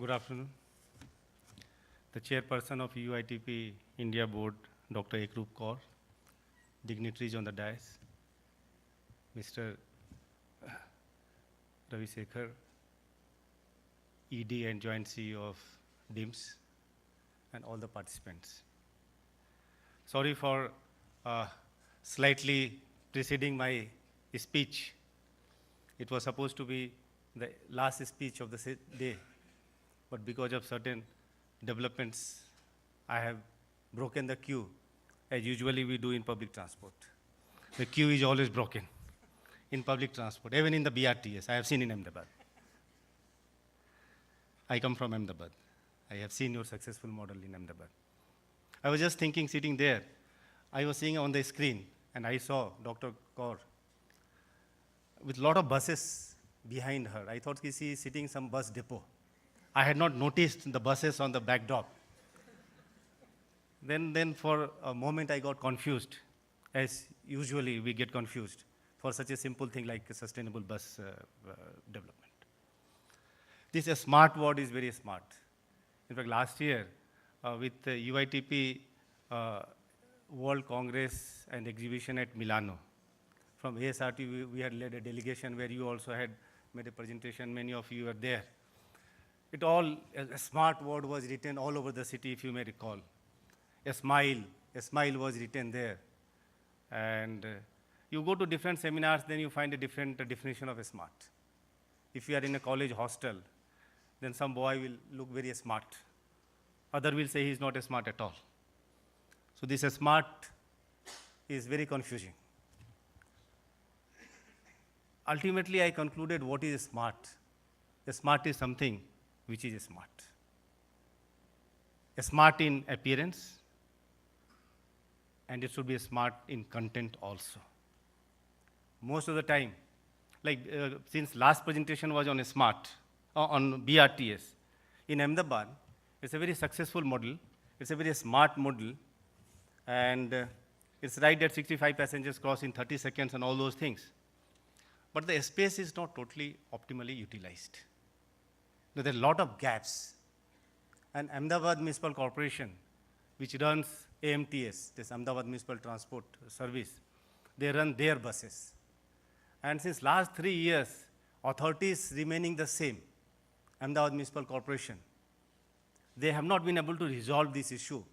Good afternoon. The chairperson of UITP India Board, Dr. Ekrup Kaur, dignitaries on the dais, Mr. Ravi Sekhar, ED and Joint CEO of DIMS, and all the participants. Sorry for slightly preceding my speech. It was supposed to be the last speech of the day, but because of certain developments, I have broken the queue, as usually we do in public transport. The queue is always broken in public transport, even in the BRTS. I have seen in Ahmedabad. I come from Ahmedabad. I have seen your successful model in Ahmedabad. I was just thinking, sitting there, I was seeing on the screen, and I saw Dr. Kaur with a lot of buses behind her. I thought she is sitting some bus depot. I had not noticed the buses on the backdrop. Then for a moment I got confused, as usually we get confused for such a simple thing like a sustainable bus development. This smart word is very smart. In fact, last year with the UITP World Congress and Exhibition at Milano, from ASRT we had led a delegation where you also had made a presentation, many of you were there. A smart word was written all over the city, if you may recall. A smile was written there. And you go to different seminars, then you find a different definition of a smart. If you are in a college hostel, then some boy will look very smart. Other will say he is not smart at all. So this smart is very confusing. Ultimately, I concluded what is smart. A smart is something which is smart. A smart in appearance, and it should be smart in content also. Most of the time, like since last presentation was on a smart, on BRTS, in Ahmedabad, it's a very successful model, it's a very smart model, and it's right that 65 passengers cross in 30 seconds and all those things. But the space is not totally optimally utilized. There are a lot of gaps. And Ahmedabad Municipal Corporation, which runs AMTS, this Ahmedabad Municipal Transport Service, they run their buses. And since last 3 years, authorities remaining the same, Ahmedabad Municipal Corporation, they have not been able to resolve this issue,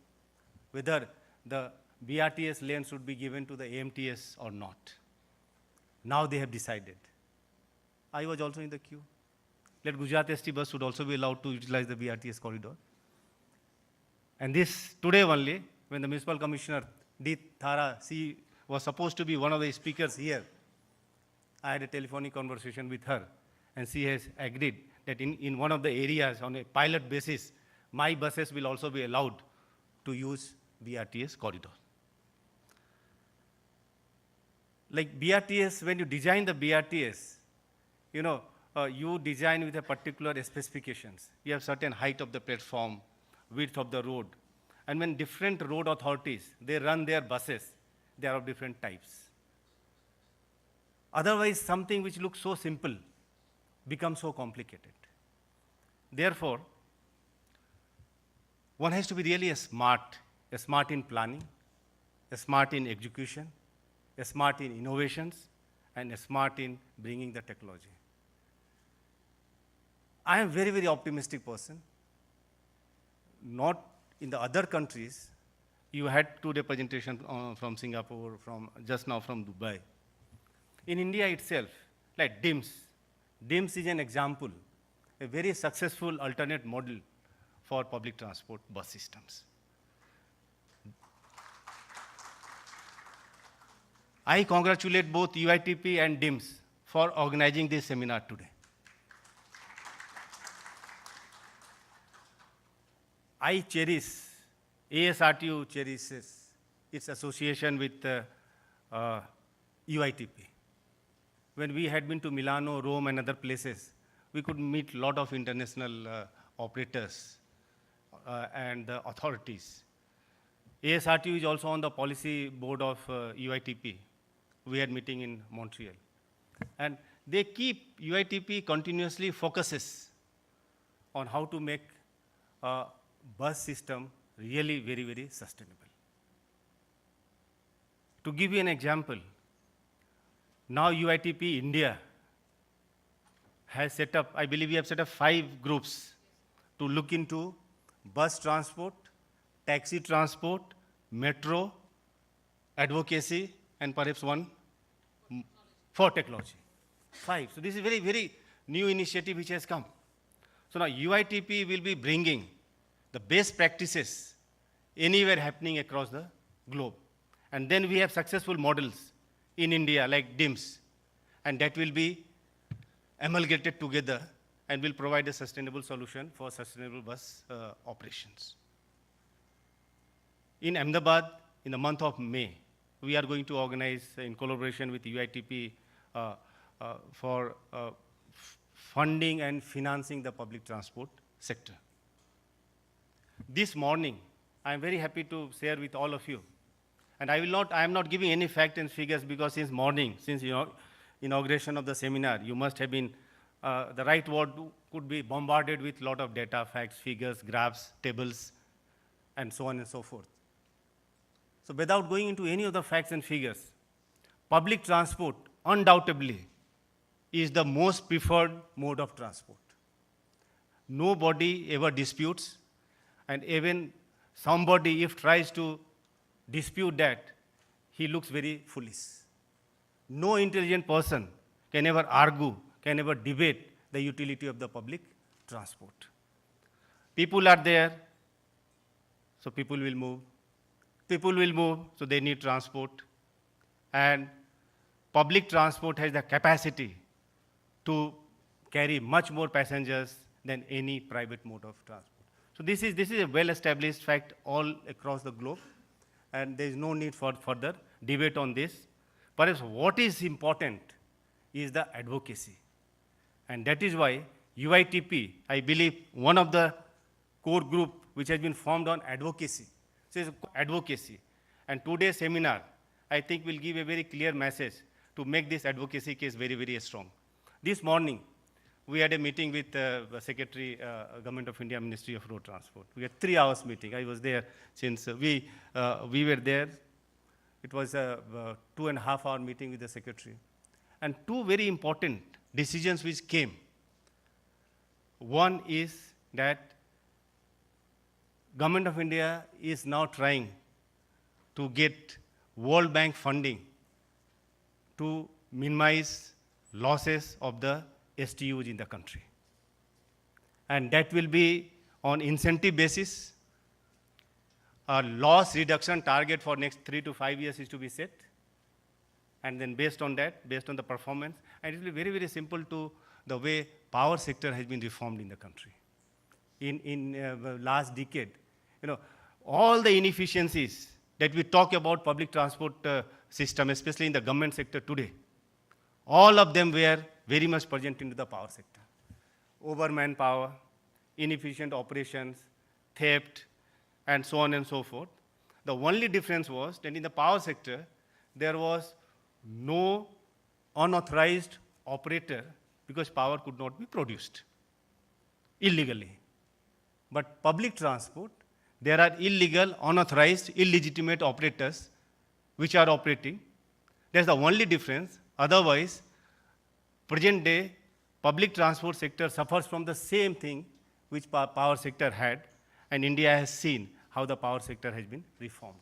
whether the BRTS lane should be given to the AMTS or not. Now they have decided. I was also in the queue. Let Gujarat ST bus should also be allowed to utilize the BRTS corridor. And this, today only, when the Municipal Commissioner, D. Thara, she was supposed to be one of the speakers here, I had a telephonic conversation with her, and she has agreed that in one of the areas, on a pilot basis, my buses will also be allowed to use BRTS corridor. Like BRTS, when you design the BRTS, you design with a particular specifications. You have certain height of the platform, width of the road. And when different road authorities, they run their buses, they are of different types. Otherwise, something which looks so simple becomes so complicated. Therefore, one has to be really a smart in planning, a smart in execution, a smart in innovations, and a smart in bringing the technology. I am a very, very optimistic person. Not in the other countries, you had two representations from Singapore, just now from Dubai. In India itself, like DIMS. DIMS is an example, a very successful alternate model for public transport bus systems. I congratulate both UITP and DIMS for organizing this seminar today. I cherish, ASRTU cherishes its association with UITP. When we had been to Milano, Rome, and other places, we could meet a lot of international operators and authorities. ASRTU is also on the policy board of UITP. We had meeting in Montreal. And they keep, UITP continuously focuses on how to make a bus system really very, very sustainable. To give you an example, now UITP India has set up, I believe we have set up 5 groups to look into bus transport, taxi transport, metro, advocacy, and perhaps one for technology. 5. So this is very, very new initiative which has come. So now UITP will be bringing the best practices anywhere happening across the globe. And then we have successful models in India like DIMS, and that will be amalgamated together and will provide a sustainable solution for sustainable bus operations. In Ahmedabad, in the month of May, we are going to organize in collaboration with UITP for funding and financing the public transport sector. This morning, I am very happy to share with all of you, and I am not giving any fact and figures because since morning, since inauguration of the seminar, you must have been, the right word could be bombarded with a lot of data, facts, figures, graphs, tables, and so on and so forth. So without going into any of the facts and figures, public transport undoubtedly is the most preferred mode of transport. Nobody ever disputes, and even somebody if tries to dispute that, he looks very foolish. No intelligent person can ever argue, can ever debate the utility of the public transport. People are there, so people will move. People will move, so they need transport. And public transport has the capacity to carry much more passengers than any private mode of transport. So this is a well-established fact all across the globe, and there is no need for further debate on this. Perhaps what is important is the advocacy. And that is why UITP, I believe, one of the core group which has been formed on advocacy. So it's advocacy. And today's seminar, I think, will give a very clear message to make this advocacy case very, very strong. This morning, we had a meeting with the Secretary, Government of India, Ministry of Road Transport. We had 3 hours meeting. I was there since we were there. It was a 2.5 hour meeting with the Secretary. And 2 very important decisions which came. One is that Government of India is now trying to get World Bank funding to minimize losses of the STUs in the country. And that will be on incentive basis. A loss reduction target for next 3 to 5 years is to be set. And then based on that, based on the performance, and it will be very, very simple to the way power sector has been reformed in the country. In the last decade, all the inefficiencies that we talk about public transport system, especially in the government sector today, all of them were very much present into the power sector. Over manpower, inefficient operations, theft, and so on and so forth. The only difference was that in the power sector, there was no unauthorized operator because power could not be produced illegally. But public transport, there are illegal, unauthorized, illegitimate operators which are operating. That's the only difference. Otherwise, present day, public transport sector suffers from the same thing which power sector had, and India has seen how the power sector has been reformed.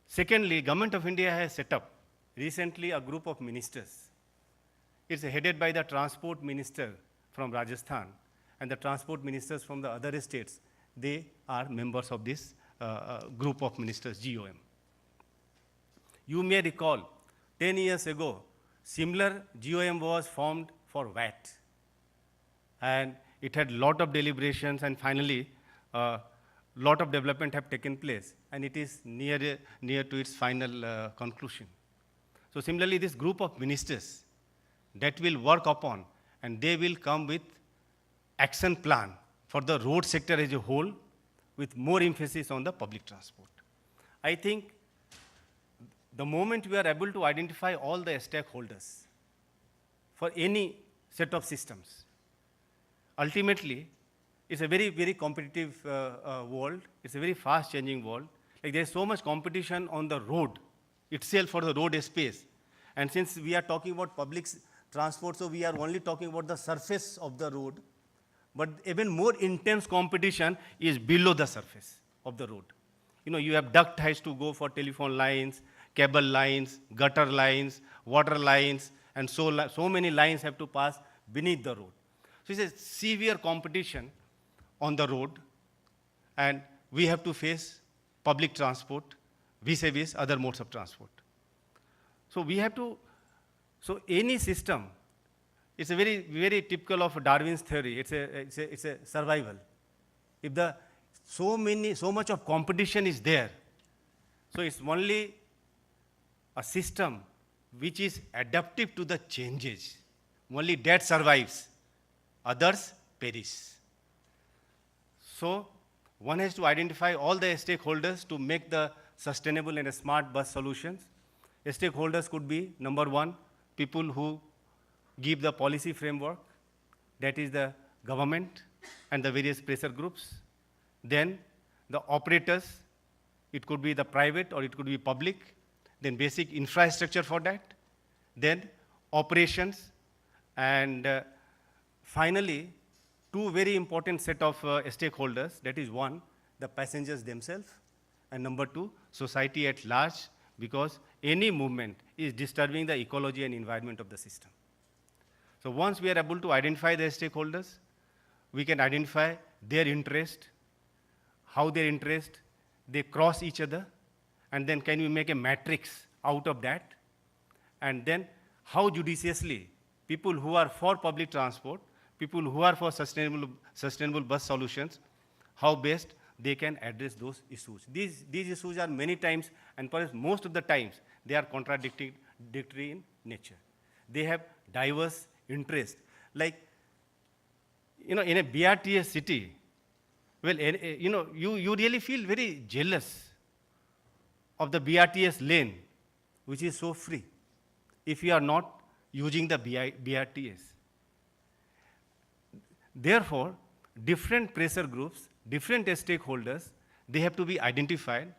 Secondly, Government of India has set up recently a group of ministers. It's headed by the transport minister from Rajasthan and the transport ministers from the other states. They are members of this group of ministers, GOM. You may recall, 10 years ago, similar GOM was formed for VAT. And it had a lot of deliberations, and finally, lot of development have taken place, and it is near to its final conclusion. So similarly, this group of ministers that will work upon, and they will come with action plan for the road sector as a whole, with more emphasis on the public transport. I think the moment we are able to identify all the stakeholders for any set of systems, ultimately, it's a very, very competitive world. It's a very fast changing world. Like there's so much competition on the road itself for the road space. And since we are talking about public transport, so we are only talking about the surface of the road. But even more intense competition is below the surface of the road. You know, you have duct heights to go for telephone lines, cable lines, gutter lines, water lines, and so many lines have to pass beneath the road. So it's a severe competition on the road, and we have to face public transport vis-a-vis other modes of transport. So we have to, so any system, it's a very, very typical of Darwin's theory. It's a survival. If so much of competition is there, so it's only a system which is adaptive to the changes. Only that survives. Others perish. So one has to identify all the stakeholders to make the sustainable and smart bus solutions. Stakeholders could be, number one, people who give the policy framework, that is the government and the various pressure groups. Then the operators, it could be the private or it could be public. Then basic infrastructure for that. Then operations. And finally, two very important set of stakeholders. That is one, the passengers themselves. And number two, society at large, because any movement is disturbing the ecology and environment of the system. So once we are able to identify the stakeholders, we can identify their interest, how their interest, they cross each other, and then can we make a matrix out of that? And then how judiciously people who are for public transport, people who are for sustainable bus solutions, how best they can address those issues. These issues are many times, and perhaps most of the times, they are contradictory in nature. They have diverse interests. Like, you know, in a BRTS city, well, you know, you really feel very jealous of the BRTS lane, which is so free, if you are not using the BRTS. Therefore, different pressure groups, different stakeholders, they have to be identified.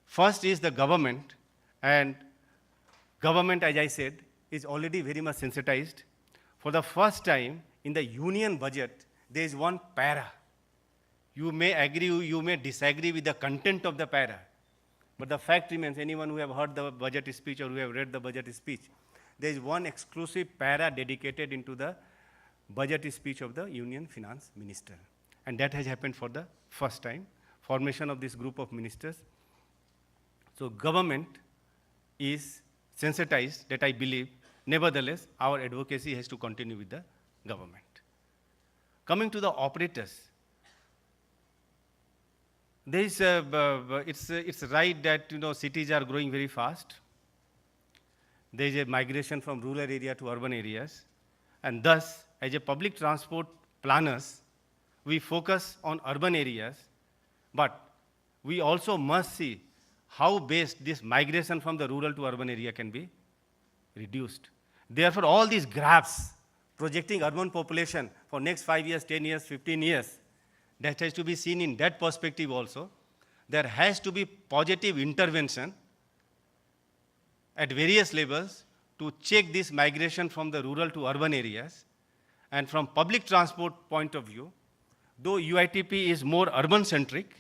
First is the government, and government, as I said, is already very much sensitized. For the first time in the union budget, there is one para. You may agree, you may disagree with the content of the para, but the fact remains, anyone who have heard the budget speech or who have read the budget speech, there is one exclusive para dedicated into the budget speech of the Union Finance Minister. And that has happened for the first time, formation of this group of ministers. So government is sensitized, that I believe. Nevertheless, our advocacy has to continue with the government. Coming to the operators, there is it's right that, you know, cities are growing very fast. There is a migration from rural area to urban areas, and thus, as a public transport planners, we focus on urban areas, but we also must see how best this migration from the rural to urban area can be reduced. Therefore, all these graphs projecting urban population for next 5 years, 10 years, 15 years, that has to be seen in that perspective also. There has to be positive intervention at various levels to check this migration from the rural to urban areas. And from public transport point of view, though UITP is more urban-centric,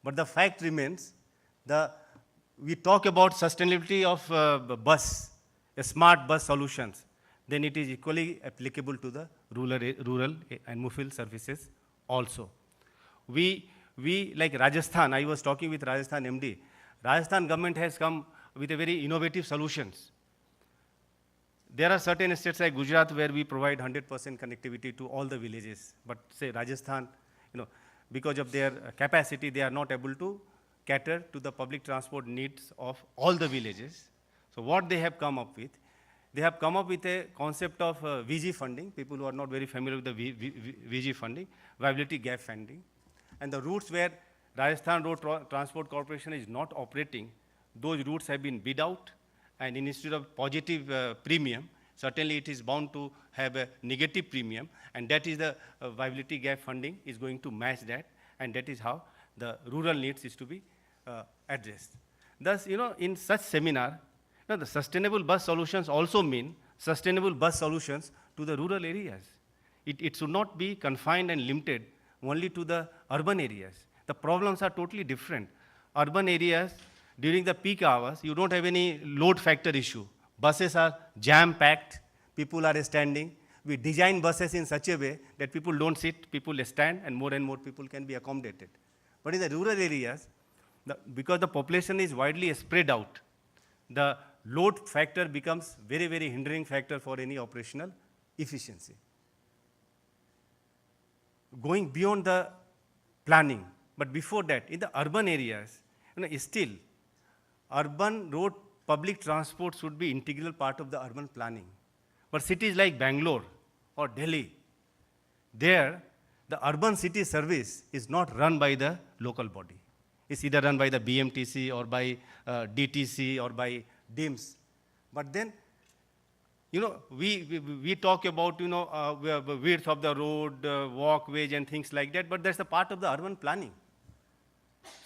but the fact remains, we talk about sustainability of bus, smart bus solutions, then it is equally applicable to the rural and mobile services also. We like Rajasthan, I was talking with Rajasthan MD, Rajasthan government has come with a very innovative solutions. There are certain states like Gujarat where we provide 100% connectivity to all the villages, but say Rajasthan, you know, because of their capacity, they are not able to cater to the public transport needs of all the villages. So what they have come up with, they have come up with a concept of VG funding. People who are not very familiar with the VG funding, viability gap funding. And the routes where Rajasthan Road Transport Corporation is not operating, those routes have been bid out, and instead of positive premium, certainly it is bound to have a negative premium, and that is the viability gap funding is going to match that, and that is how the rural needs is to be addressed. Thus, in such seminar, the sustainable bus solutions also mean sustainable bus solutions to the rural areas. It should not be confined and limited only to the urban areas. The problems are totally different. Urban areas, during the peak hours, you don't have any load factor issue. Buses are jam-packed, people are standing. We design buses in such a way that people don't sit, people stand, and more people can be accommodated. But in the rural areas, because the population is widely spread out, the load factor becomes very, very hindering factor for any operational efficiency. Going beyond the planning, but before that, in the urban areas, still, urban road public transport should be integral part of the urban planning. But cities like Bangalore or Delhi, there, the urban city service is not run by the local body. It's either run by the BMTC or by DTC or by DIMS. But then, we talk about, width of the road, walkways and things like that, but that's a part of the urban planning.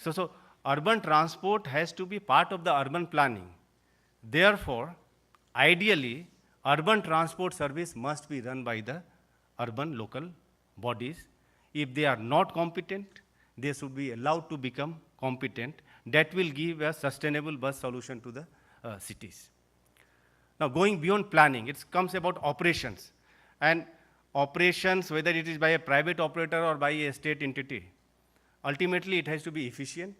So urban transport has to be part of the urban planning. Therefore, ideally, urban transport service must be run by the urban local bodies. If they are not competent, they should be allowed to become competent. That will give a sustainable bus solution to the cities. Now, going beyond planning, it comes about operations. And operations, whether it is by a private operator or by a state entity, ultimately it has to be efficient.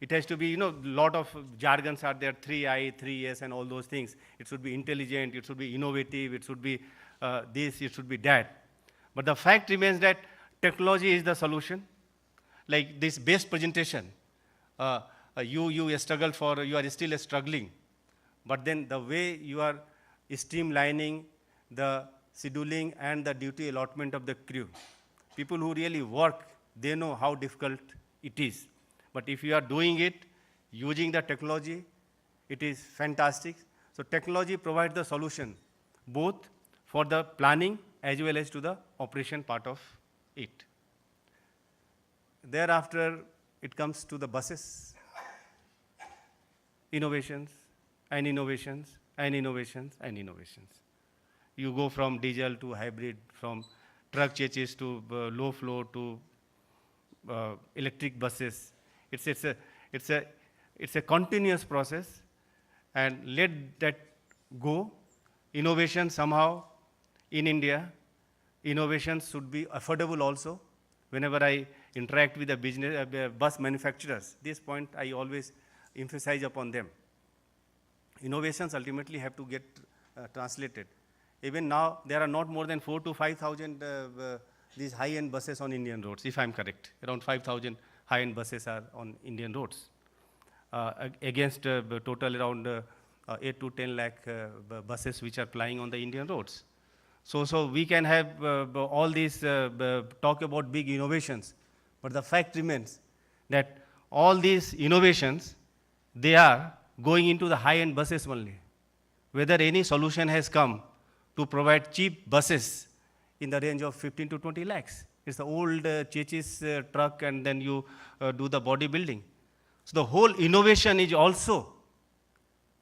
It has to be, lot of jargons are there, 3I, 3S, and all those things. It should be intelligent, it should be innovative, it should be this, it should be that. But the fact remains that technology is the solution. Like this base presentation, you struggle for, you are still struggling. But then the way you are streamlining the scheduling and the duty allotment of the crew, people who really work, they know how difficult it is. But if you are doing it using the technology, it is fantastic. So technology provides the solution, both for the planning as well as to the operation part of it. Thereafter, it comes to the buses. Innovations and innovations and innovations and innovations. You go from diesel to hybrid, from truck chassis to low flow to electric buses. It's a continuous process, and let that go. Innovation somehow in India, innovations should be affordable also. Whenever I interact with the business bus manufacturers, this point I always emphasize upon them. Innovations ultimately have to get translated. Even now, there are not more than 4,000 to 5,000 these high-end buses on Indian roads, if I'm correct. Around 5,000 high-end buses are on Indian roads, against total around 8 to 10 lakh buses which are plying on the Indian roads. So we can have all these talk about big innovations, but the fact remains that all these innovations, they are going into the high-end buses only. Whether any solution has come to provide cheap buses in the range of 15 to 20 lakhs. It's the old chassis truck, and then you do the body building. So the whole innovation is also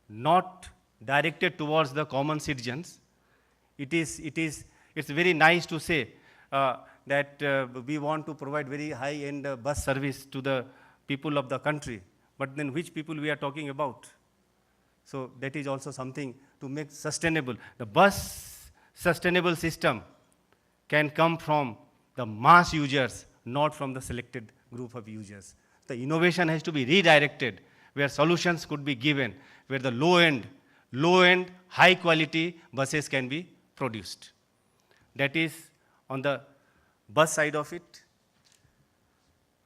not directed towards the common citizens. It's very nice to say that we want to provide very high-end bus service to the people of the country, but then which people we are talking about? So that is also something to make sustainable. The bus sustainable system can come from the mass users, not from the selected group of users. The innovation has to be redirected where solutions could be given, where the low-end, high-quality buses can be produced. That is on the bus side of it.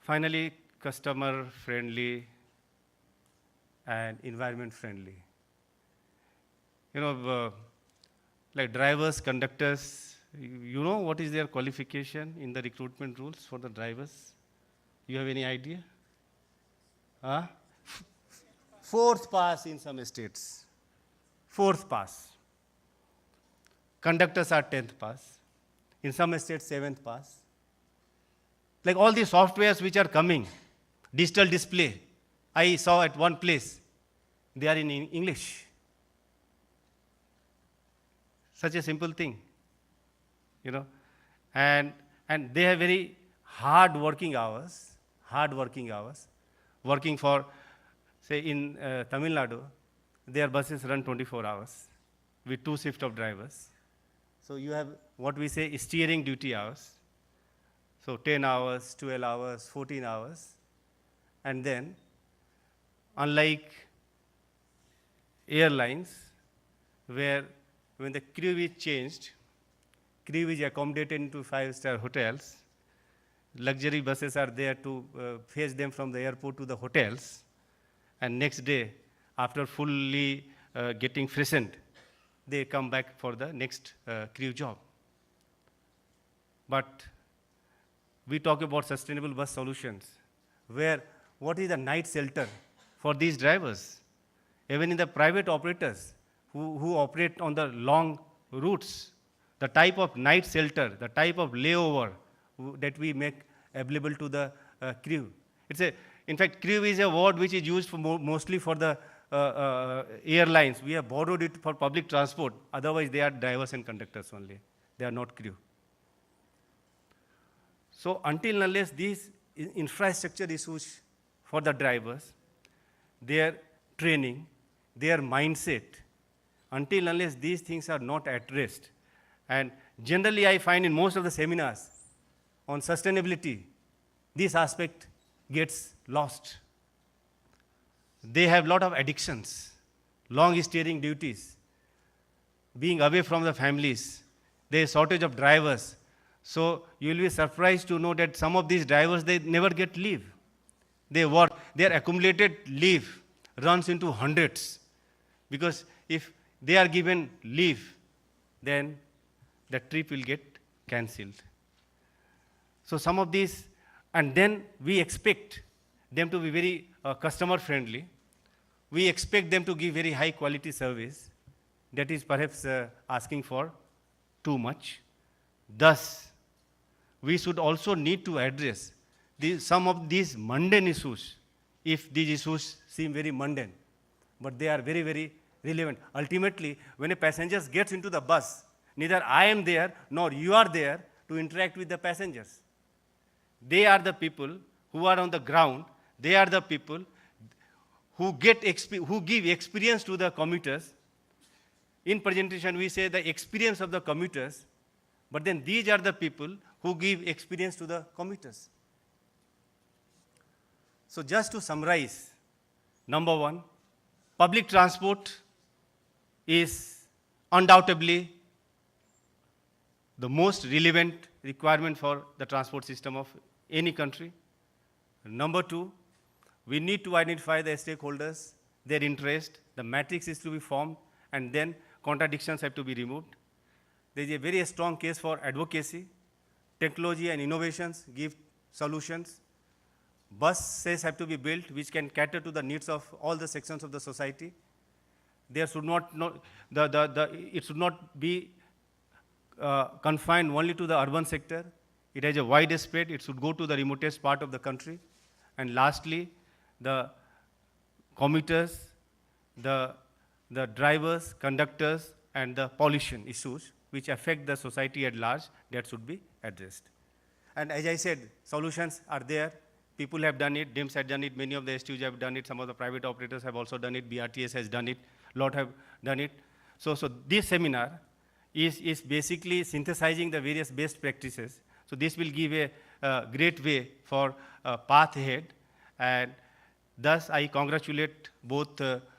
Finally, customer-friendly and environment-friendly. Like drivers, conductors, you know what is their qualification in the recruitment rules for the drivers? You have any idea? Huh? Fourth pass in some states. Fourth pass. Conductors are 10th pass. In some states, 7th pass. Like all the softwares which are coming, digital display, I saw at one place, they are in English. Such a simple thing, and they have very hard working hours, working for, say, in Tamil Nadu, their buses run 24 hours with 2 shifts of drivers. So you have what we say steering duty hours. So 10 hours, 12 hours, 14 hours. And then, unlike airlines, where when the crew is changed, crew is accommodated into 5-star hotels, luxury buses are there to fetch them from the airport to the hotels, and next day, after fully getting freshened, they come back for the next crew job. But we talk about sustainable bus solutions, where what is the night shelter for these drivers? Even in the private operators who operate on the long routes, the type of night shelter, the type of layover that we make available to the crew. In fact, crew is a word which is used for mostly for the airlines. We have borrowed it for public transport. Otherwise, they are drivers and conductors only. They are not crew. So until and unless these infrastructure issues for the drivers, their training, their mindset, until and unless these things are not addressed, and generally I find in most of the seminars on sustainability, this aspect gets lost. They have a lot of addictions, long steering duties, being away from the families, there is shortage of drivers. So you will be surprised to know that some of these drivers, they never get leave. They work, their accumulated leave runs into hundreds, because if they are given leave, then the trip will get cancelled. So some of these, and then we expect them to be very customer friendly. We expect them to give very high quality service. That is perhaps asking for too much. Thus, we should also need to address some of these mundane issues, if these issues seem very mundane, but they are very, very relevant. Ultimately, when a passenger gets into the bus, neither I am there nor you are there to interact with the passengers. They are the people who are on the ground. They are the people who give experience to the commuters. In presentation, we say the experience of the commuters, but then these are the people who give experience to the commuters. So just to summarize, number one, public transport is undoubtedly the most relevant requirement for the transport system of any country. Number two, we need to identify the stakeholders, their interest, the matrix is to be formed, and then contradictions have to be removed. There is a very strong case for advocacy. Technology and innovations give solutions. Buses have to be built which can cater to the needs of all the sections of the society. There should it should not be confined only to the urban sector. It has a wide spread. It should go to the remotest part of the country. And lastly, the commuters, the drivers, conductors, and the pollution issues which affect the society at large, that should be addressed. And as I said, solutions are there. People have done it. DIMS have done it. Many of the STUs have done it. Some of the private operators have also done it. BRTS has done it. A lot have done it. So this seminar is basically synthesizing the various best practices. So this will give a great way for path ahead. And thus, I congratulate both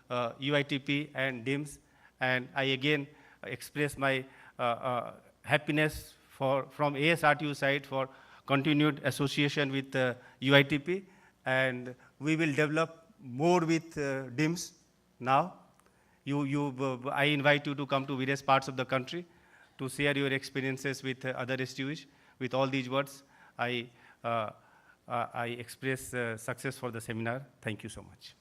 UITP and DIMS. And I again express my happiness from ASRTU side for continued association with UITP. And we will develop more with DIMS now. I invite you to come to various parts of the country to share your experiences with other STUs. With all these words, I express success for the seminar. Thank you so much.